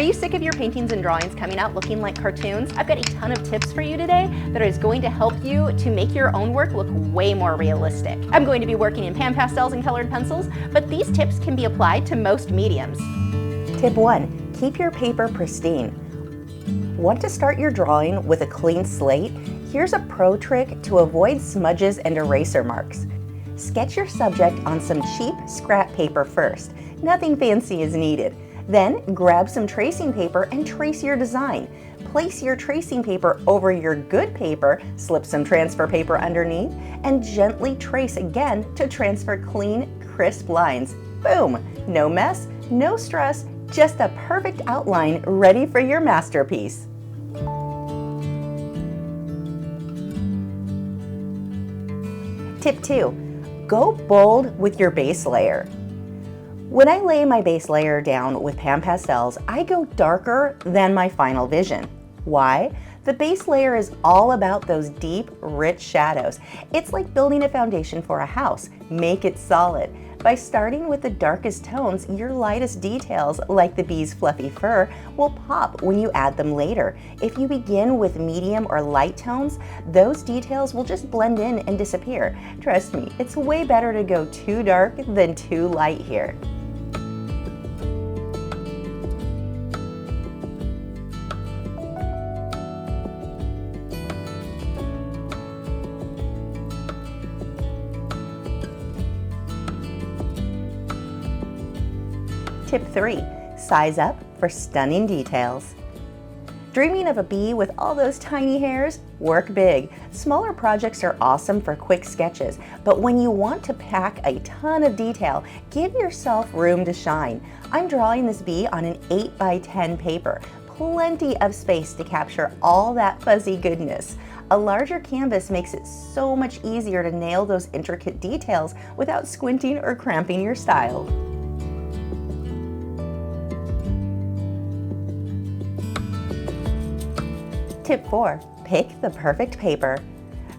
Are you sick of your paintings and drawings coming out looking like cartoons? I've got a ton of tips for you today that is going to help you to make your own work look way more realistic. I'm going to be working in pan pastels and colored pencils, but these tips can be applied to most mediums. Tip 1. Keep your paper pristine. Want to start your drawing with a clean slate? Here's a pro trick to avoid smudges and eraser marks. Sketch your subject on some cheap scrap paper first. Nothing fancy is needed. Then grab some tracing paper and trace your design. Place your tracing paper over your good paper, slip some transfer paper underneath, and gently trace again to transfer clean, crisp lines. Boom! No mess, no stress, just a perfect outline ready for your masterpiece. Tip 2. Go bold with your base layer. When I lay my base layer down with pan pastels, I go darker than my final vision. Why? The base layer is all about those deep, rich shadows. It's like building a foundation for a house. Make it solid. By starting with the darkest tones, your lightest details, like the bee's fluffy fur, will pop when you add them later. If you begin with medium or light tones, those details will just blend in and disappear. Trust me, it's way better to go too dark than too light here. Tip 3. Size up for stunning details. Dreaming of a bee with all those tiny hairs? Work big. Smaller projects are awesome for quick sketches, but when you want to pack a ton of detail, give yourself room to shine. I'm drawing this bee on an 8x10 paper. Plenty of space to capture all that fuzzy goodness. A larger canvas makes it so much easier to nail those intricate details without squinting or cramping your style. Tip 4. Pick the perfect paper.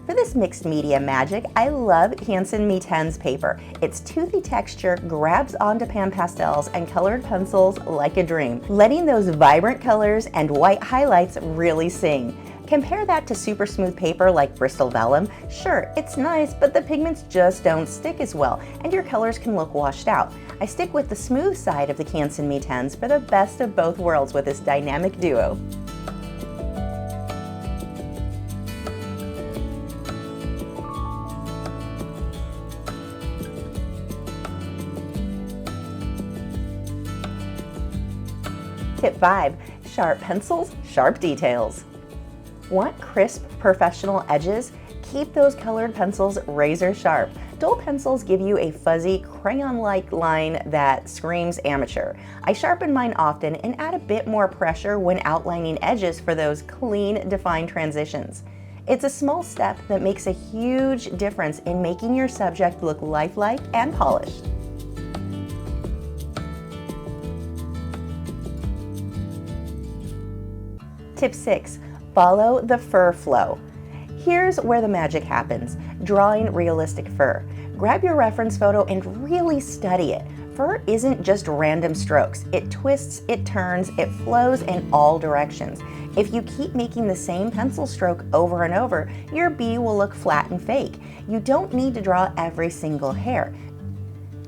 For this mixed media magic, I love Canson Me10's paper. Its toothy texture grabs onto pan pastels and colored pencils like a dream, letting those vibrant colors and white highlights really sing. Compare that to super smooth paper like Bristol Vellum. Sure, it's nice, but the pigments just don't stick as well, and your colors can look washed out. I stick with the smooth side of the Canson Me10s for the best of both worlds with this dynamic duo. Tip 5. Sharp pencils, sharp details. Want crisp, professional edges? Keep those colored pencils razor sharp. Dull pencils give you a fuzzy, crayon-like line that screams amateur. I sharpen mine often and add a bit more pressure when outlining edges for those clean, defined transitions. It's a small step that makes a huge difference in making your subject look lifelike and polished. Tip 6. Follow the fur flow. Here's where the magic happens, drawing realistic fur. Grab your reference photo and really study it. Fur isn't just random strokes. It twists, it turns, it flows in all directions. If you keep making the same pencil stroke over and over, your bee will look flat and fake. You don't need to draw every single hair.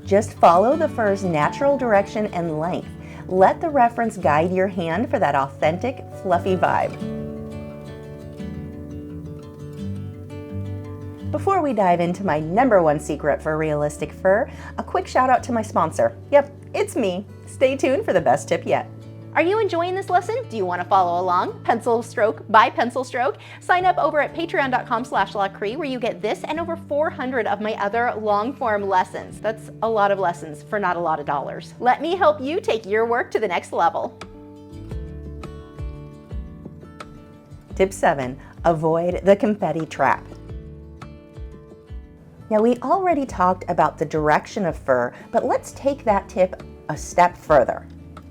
Just follow the fur's natural direction and length. Let the reference guide your hand for that authentic, fluffy vibe. Before we dive into my #1 secret for realistic fur, a quick shout out to my sponsor. Yep, it's me. Stay tuned for the best tip yet. Are you enjoying this lesson? Do you want to follow along, pencil stroke by pencil stroke? Sign up over at patreon.com/Lachri, where you get this and over 400 of my other long-form lessons. That's a lot of lessons for not a lot of dollars. Let me help you take your work to the next level. Tip 7. Avoid the confetti trap. Now, we already talked about the direction of fur, but let's take that tip a step further.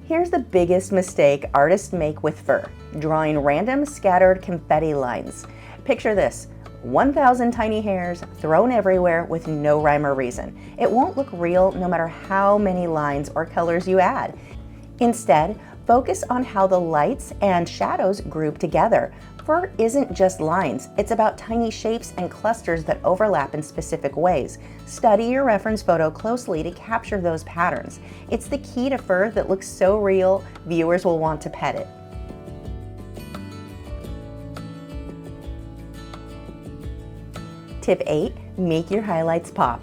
Here's the biggest mistake artists make with fur: drawing random scattered confetti lines. Picture this: 1,000 tiny hairs thrown everywhere with no rhyme or reason. It won't look real no matter how many lines or colors you add. Instead, Focus on how the lights and shadows group together. Fur isn't just lines, it's about tiny shapes and clusters that overlap in specific ways. Study your reference photo closely to capture those patterns. It's the key to fur that looks so real, viewers will want to pet it. Tip 8, make your highlights pop.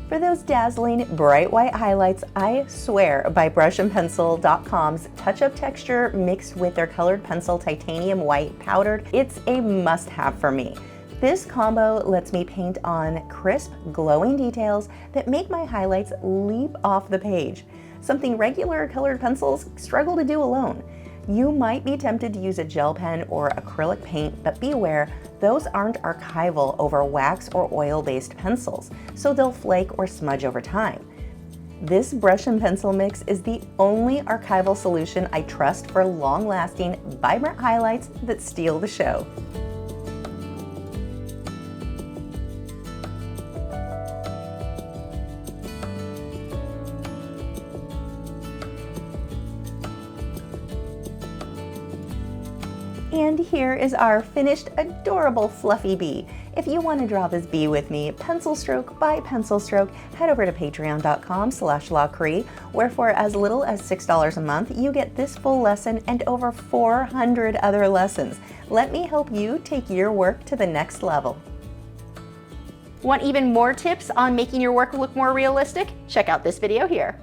For those dazzling, bright white highlights, I swear by brushandpencil.com's touch-up texture mixed with their colored pencil titanium white powdered, it's a must-have for me. This combo lets me paint on crisp, glowing details that make my highlights leap off the page, something regular colored pencils struggle to do alone. You might be tempted to use a gel pen or acrylic paint, but beware, those aren't archival over wax or oil-based pencils, so they'll flake or smudge over time. This brush and pencil mix is the only archival solution I trust for long-lasting, vibrant highlights that steal the show. And here is our finished, adorable fluffy bee. If you want to draw this bee with me, pencil stroke by pencil stroke, head over to patreon.com/Lachri, where for as little as $6 a month, you get this full lesson and over 400 other lessons. Let me help you take your work to the next level. Want even more tips on making your work look more realistic? Check out this video here.